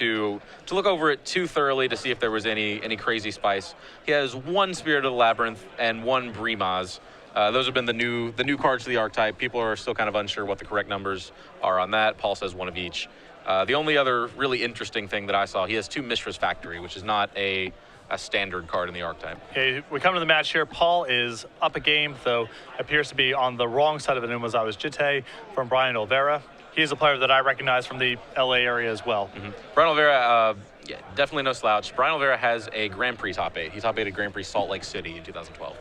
to look over it too thoroughly to see if there was any crazy spice. He has one Spirit of the Labyrinth and one Brimaz. Those have been the new cards to the archetype. People are still kind of unsure what the correct numbers are on that. Paul says one of each. The only other really interesting thing that I saw, he has 2 Mishra's Factory, which is not a standard card in the archetype. Okay, we come to the match here. Paul is up a game, though appears to be on the wrong side of an Umezawa's Jitte from Bryan Olvera. He's a player that I recognize from the LA area as well. Bryan Olvera, yeah, definitely no slouch. Bryan Olvera has a Grand Prix top 8. He top 8 at Grand Prix Salt Lake City in 2012.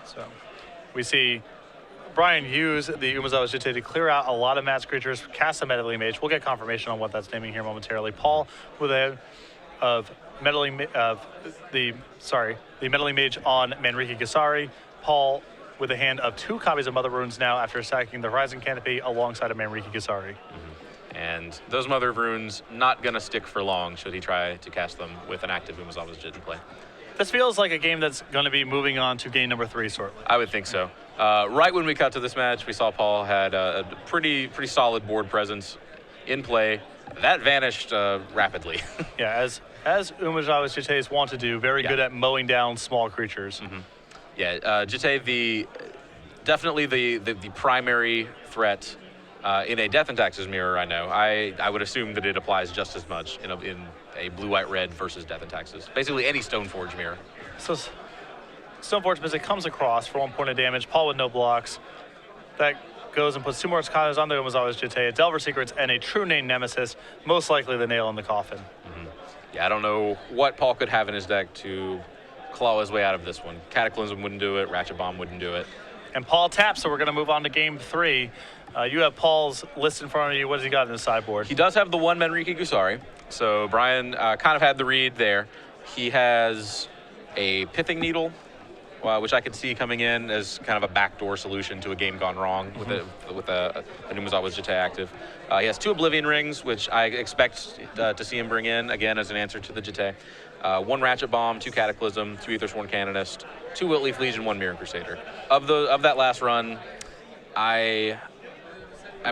So we see Bryan use the Umezawa's Jitte to clear out a lot of match creatures, cast a Meddling Mage. We'll get confirmation on what that's naming here momentarily. Paul with a the Meddling Mage on Manriki Gasari. Paul with a hand of 2 copies of Mother Runes now after sacking the Horizon Canopy alongside of Manriki Gasari. And those Mother of Runes not going to stick for long should he try to cast them with an active Umezawa's Jitte in play. This feels like a game that's going to be moving on to game number 3 shortly. I would think so. Right when we cut to this match, we saw Paul had a pretty solid board presence in play. That vanished rapidly. Yeah, as Umezawa's Jittes want to do, very good at mowing down small creatures. Yeah, Jitte, definitely the primary threat in a Death and Taxes mirror. I know. I would assume that it applies just as much in a blue-white-red versus Death and Taxes. Basically any Stoneforge mirror. So Stoneforge Mystic comes across for 1 point of damage. Paul with no blocks. That goes and puts 2 more Skatas on the Umezawa's Jitte, a Delver Secrets, and a True Name Nemesis, most likely the nail in the coffin. Yeah, I don't know what Paul could have in his deck to claw his way out of this one. Cataclysm wouldn't do it. Ratchet Bomb wouldn't do it. And Paul taps, so we're going to move on to game 3. You have Paul's list in front of you. What has he got in his sideboard? He does have the 1 Manriki Gusari, so Bryan kind of had the read there. He has a Pithing Needle, which I could see coming in as kind of a backdoor solution to a game gone wrong with a Umezawa's Jitte active. He has 2 Oblivion Rings, which I expect to see him bring in, again, as an answer to the Jitte. 1 Ratchet Bomb, 2 Cataclysm, 2 Aethersworn Canonist, 2 Wiltleaf Legion, 1 Mirror Crusader. Of that last run, I'm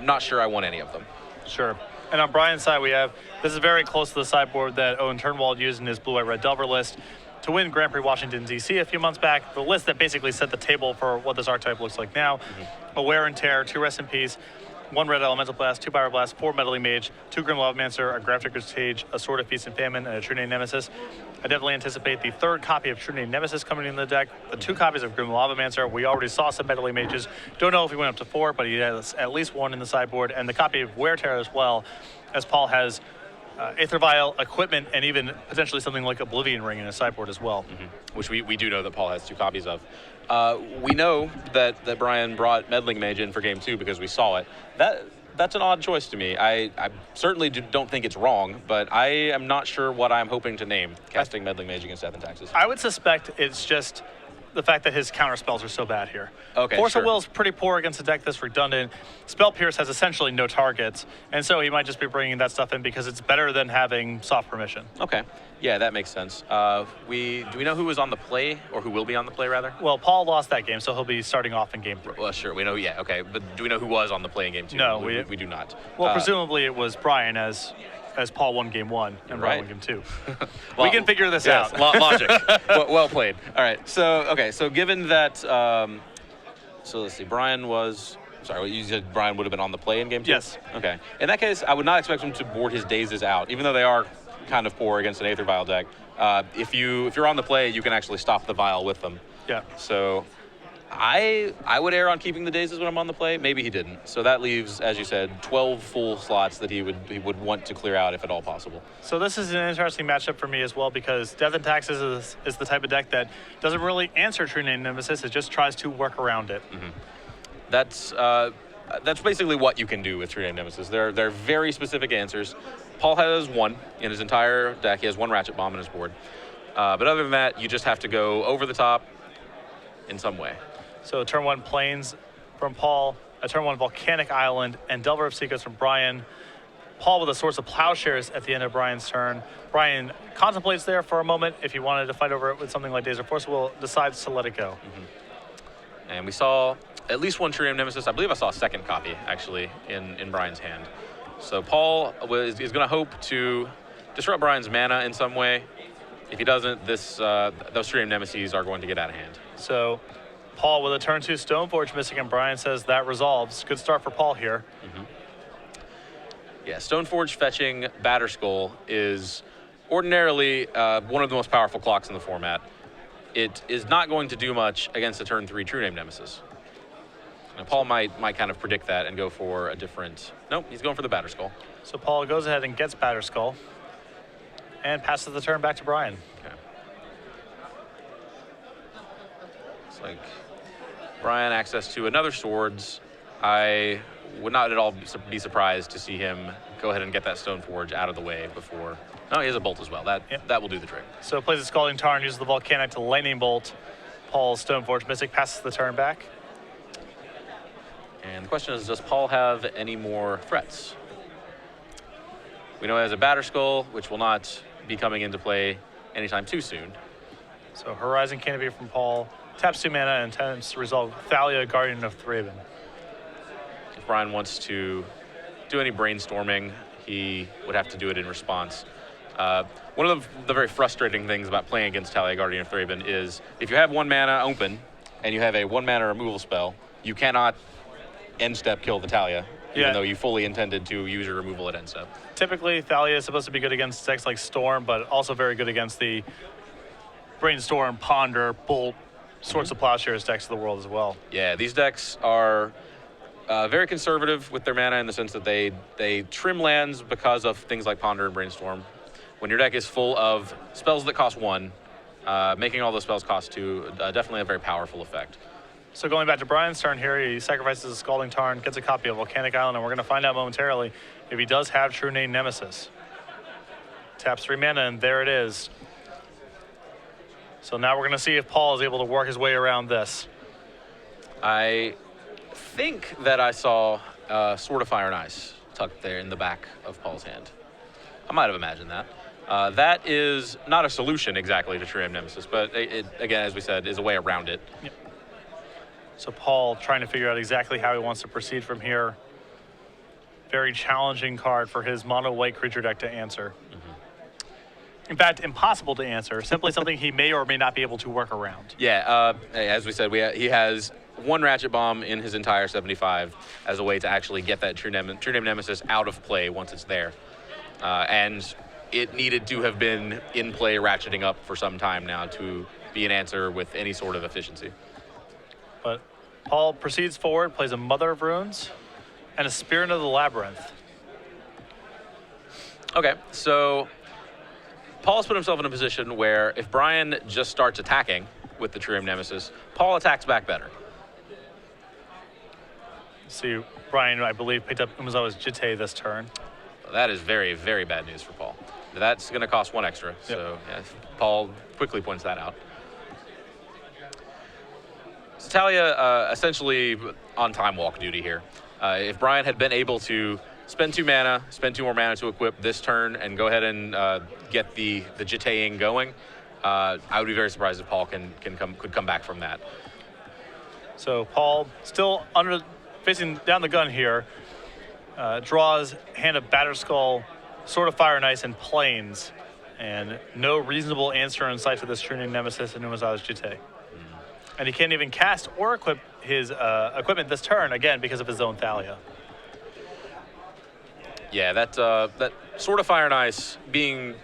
not sure I want any of them. Sure. And on Bryan's side, this is very close to the sideboard that Owen Turnwald used in his blue-white-red Delver list to win Grand Prix Washington, D.C. a few months back. The list that basically set the table for what this archetype looks like now. A Wear and Tear, 2 Rest in Peace, 1 Red Elemental Blast, 2 Pyroblast, 4 Meddling Mage, 2 Grim Lavamancer, a Grafdigger's Cage, a Sword of Feast and Famine, and a True Name Nemesis. I definitely anticipate the 3rd copy of True Name Nemesis coming in the deck, the 2 copies of Grim Lavamancer. We already saw some Meddling Mages. Don't know if he went up to 4, but he has at least 1 in the sideboard, and the copy of Wear Tear as well, as Paul has Aether Vial, Equipment, and even potentially something like Oblivion Ring in his sideboard as well. Which we do know that Paul has 2 copies of. We know that Bryan brought Meddling Mage in for game 2 because we saw it. That's an odd choice to me. I certainly don't think it's wrong, but I am not sure what I'm hoping to name casting Meddling Mage against Death and Taxes. I would suspect it's just the fact that his counter spells are so bad here. Okay, Force sure. of Will is pretty poor against a deck that's redundant. Spell Pierce has essentially no targets, and so he might just be bringing that stuff in because it's better than having soft permission. Okay, yeah, that makes sense. Do we know who was on the play, or who will be on the play, rather? Well, Paul lost that game, so he'll be starting off in game 3. Well, sure, we know, yeah, okay, but do we know who was on the play in game 2? No, we do not. Well, presumably it was Bryan as Paul won game 1 and Bryan won game 2. Well, we can figure this out. Logic. well played. All right. So given that, so let's see. Bryan was. Sorry, you said Bryan would have been on the play in game 2? Yes. Okay. In that case, I would not expect him to board his Dazes out, even though they are kind of poor against an Aether Vial deck. If you're on the play, you can actually stop the Vial with them. Yeah. So I would err on keeping the Dazes when I'm on the play. Maybe he didn't. So that leaves, as you said, 12 full slots that he would want to clear out if at all possible. So this is an interesting matchup for me as well because Death and Taxes is the type of deck that doesn't really answer True Name Nemesis. It just tries to work around it. That's basically what you can do with True Name Nemesis. They're very specific answers. Paul has 1 in his entire deck. He has 1 Ratchet Bomb in his board. But other than that, you just have to go over the top in some way. So turn 1 Plains from Paul, a turn 1 Volcanic Island, and Delver of Secrets from Bryan. Paul with a Source of Plowshares at the end of Bryan's turn. Bryan contemplates there for a moment. If he wanted to fight over it with something like Days of Force Will, decides to let it go. And we saw at least 1 True Name Nemesis. I believe I saw a 2nd copy, actually, in Bryan's hand. So Paul is going to hope to disrupt Bryan's mana in some way. If he doesn't, those True Name Nemesis are going to get out of hand. So Paul with a turn 2 Stoneforge missing, and Bryan says that resolves. Good start for Paul here. Yeah, Stoneforge fetching Batterskull is ordinarily one of the most powerful clocks in the format. It is not going to do much against the turn 3 True Name Nemesis. Now, Paul might kind of predict that and go for a different... Nope, he's going for the Batterskull. So Paul goes ahead and gets Batterskull and passes the turn back to Bryan. Okay. It's like Bryan access to another Swords. I would not at all be surprised to see him go ahead and get that Stoneforge out of the way before... No, he has a Bolt as well. That will do the trick. So plays a Scalding Tarn, uses the Volcanic to Lightning Bolt. Paul's Stoneforge Mystic passes the turn back. And the question is, does Paul have any more threats? We know he has a Batterskull, which will not be coming into play anytime too soon. So Horizon Canopy from Paul. Taps 2 mana and attempts to resolve Thalia, Guardian of Thraben. If Bryan wants to do any brainstorming, he would have to do it in response. One of the very frustrating things about playing against Thalia, Guardian of Thraben is if you have 1 mana open and you have a 1 mana removal spell, you cannot end step kill the Thalia, even though you fully intended to use your removal at end step. Typically, Thalia is supposed to be good against decks like Storm, but also very good against the Brainstorm, Ponder, Bolt, Swords of Plowshares decks of the world as well. Yeah, these decks are very conservative with their mana in the sense that they trim lands because of things like Ponder and Brainstorm. When your deck is full of spells that cost 1, making all those spells cost 2, definitely a very powerful effect. So going back to Bryan's turn here, he sacrifices a Scalding Tarn, gets a copy of Volcanic Island, and we're going to find out momentarily if he does have True Name Nemesis. Taps 3 mana, and there it is. So now we're going to see if Paul is able to work his way around this. I think that I saw Sword of Fire and Ice tucked there in the back of Paul's hand. I might have imagined that. That is not a solution exactly to True Name Nemesis, but it, again, as we said, is a way around it. Yep. So Paul trying to figure out exactly how he wants to proceed from here. Very challenging card for his mono white creature deck to answer. In fact, impossible to answer. Simply something he may or may not be able to work around. Yeah, as we said, he has 1 Ratchet Bomb in his entire 75 as a way to actually get that True Name Nemesis out of play once it's there. And it needed to have been in play ratcheting up for some time now to be an answer with any sort of efficiency. But Paul proceeds forward, plays a Mother of Runes, and a Spirit of the Labyrinth. Okay, so Paul's put himself in a position where if Bryan just starts attacking with the True Name Nemesis, Paul attacks back better. See, Bryan, I believe, picked up Umezawa's Jitte this turn. That is very, very bad news for Paul. That's going to cost 1 extra, so yeah, Paul quickly points that out. So Thalia essentially on time walk duty here. If Bryan had been able to spend 2 mana, spend 2 more mana to equip this turn, and go ahead and get the Jitteing going, I would be very surprised if Paul could come back from that. So Paul still facing down the gun here. Draws Hand of Batterskull, Sword of Fire and Ice, and Plains. And no reasonable answer in sight to this True Name Nemesis and Umezawa's Jitte. And he can't even cast or equip his equipment this turn, again, because of his own Thalia. Yeah, that Sword of Fire and Ice being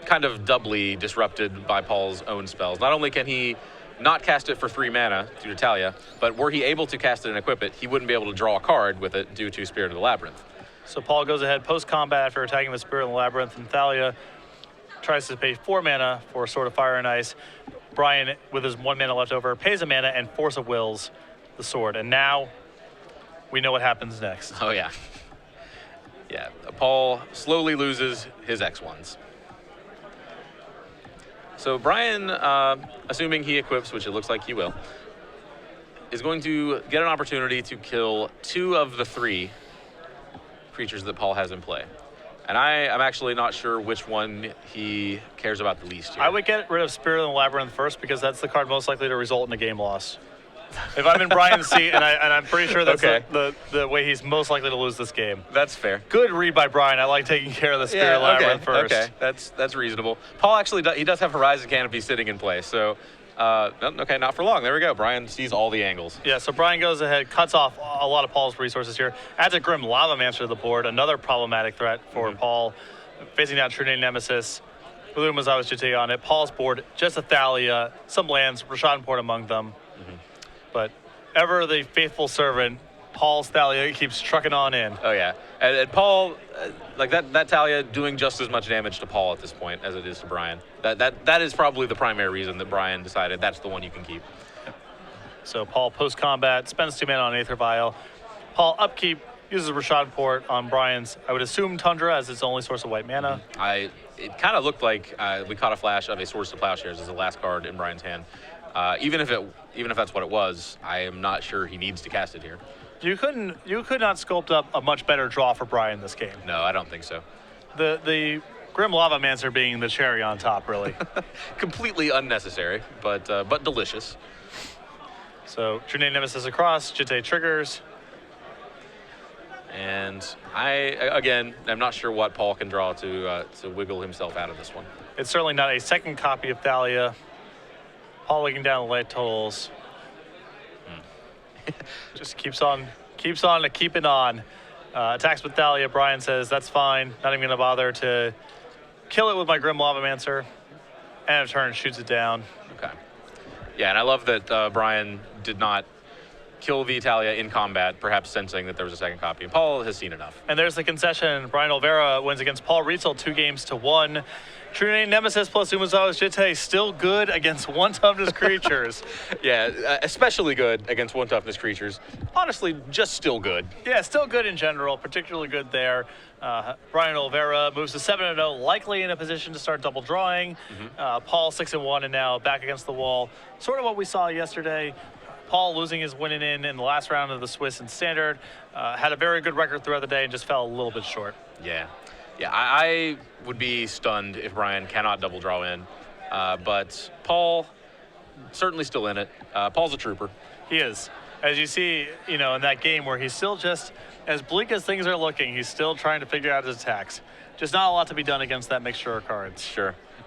kind of doubly disrupted by Paul's own spells. Not only can he not cast it for 3 mana due to Thalia, but were he able to cast it and equip it, he wouldn't be able to draw a card with it due to Spirit of the Labyrinth. So Paul goes ahead post-combat after attacking with Spirit of the Labyrinth, and Thalia tries to pay 4 mana for Sword of Fire and Ice. Bryan, with his 1 mana left over, pays a mana and Force of Wills the sword. And now we know what happens next. Oh, yeah. Yeah, Paul slowly loses his X1s. So Bryan, assuming he equips, which it looks like he will, is going to get an opportunity to kill 2 of the 3 creatures that Paul has in play. And I'm actually not sure which one he cares about the least here. I would get rid of Spirit of the Labyrinth first because that's the card most likely to result in a game loss. If I'm in Bryan's seat, and I'm pretty sure that's Okay. the way he's most likely to lose this game. That's fair. Good read by Bryan. I like taking care of the Spirit Labyrinth first. Okay, that's reasonable. Paul actually he does have Horizon Canopy sitting in place, so okay, not for long. There we go. Bryan sees all the angles. Yeah, so Bryan goes ahead, cuts off a lot of Paul's resources here, adds a Grim Lavamancer to the board, another problematic threat for Paul, facing down True Name Nemesis. With Umazawa's GT on it. Paul's board, just a Thalia, some lands, Rashad Port among them. But ever the faithful servant, Paul's Thalia keeps trucking on in. Oh yeah, and Paul, like that Talia doing just as much damage to Paul at this point as it is to Bryan. That is probably the primary reason that Bryan decided that's the one you can keep. So Paul post-combat spends 2 mana on Aether Vial. Paul upkeep uses Rashad Port on Bryan's, I would assume, Tundra as its only source of white mana. It kind of looked like we caught a flash of a Swords to Plowshares as the last card in Bryan's hand. Even if that's what it was, I am not sure he needs to cast it here. You could not sculpt up a much better draw for Bryan this game. No, I don't think so. The Grim Lavamancer being the cherry on top, really. Completely unnecessary, but delicious. So True Name Nemesis across, Jitte triggers. And I'm not sure what Paul can draw to wiggle himself out of this one. It's certainly not a second copy of Thalia. Paul looking down the light totals. Just keeps on keeping on. Attacks with Thalia. Bryan says, that's fine. Not even going to bother to kill it with my Grim Lavamancer. End of turn, shoots it down. Okay. Yeah, and I love that Bryan did not kill the Italia in combat, perhaps sensing that there was a second copy. And Paul has seen enough. And there's the concession. Bryan Olvera wins against Paul Rietzl 2-1. True Name Nemesis plus Umazawa's Jitte still good against one toughness creatures. Yeah, especially good against one toughness creatures. Honestly, just still good. Yeah, still good in general, particularly good there. Bryan Olvera moves to 7-0, likely in a position to start double drawing. Paul 6-1 and now back against the wall. Sort of what we saw yesterday. Paul losing his winning in the last round of the Swiss and Standard. Had a very good record throughout the day and just fell a little bit short. Yeah. Yeah, I would be stunned if Bryan cannot double draw in. But Paul, certainly still in it. Paul's a trooper. He is. As you see, in that game where he's still just, as bleak as things are looking, he's still trying to figure out his attacks. Just not a lot to be done against that mixture of cards. Sure.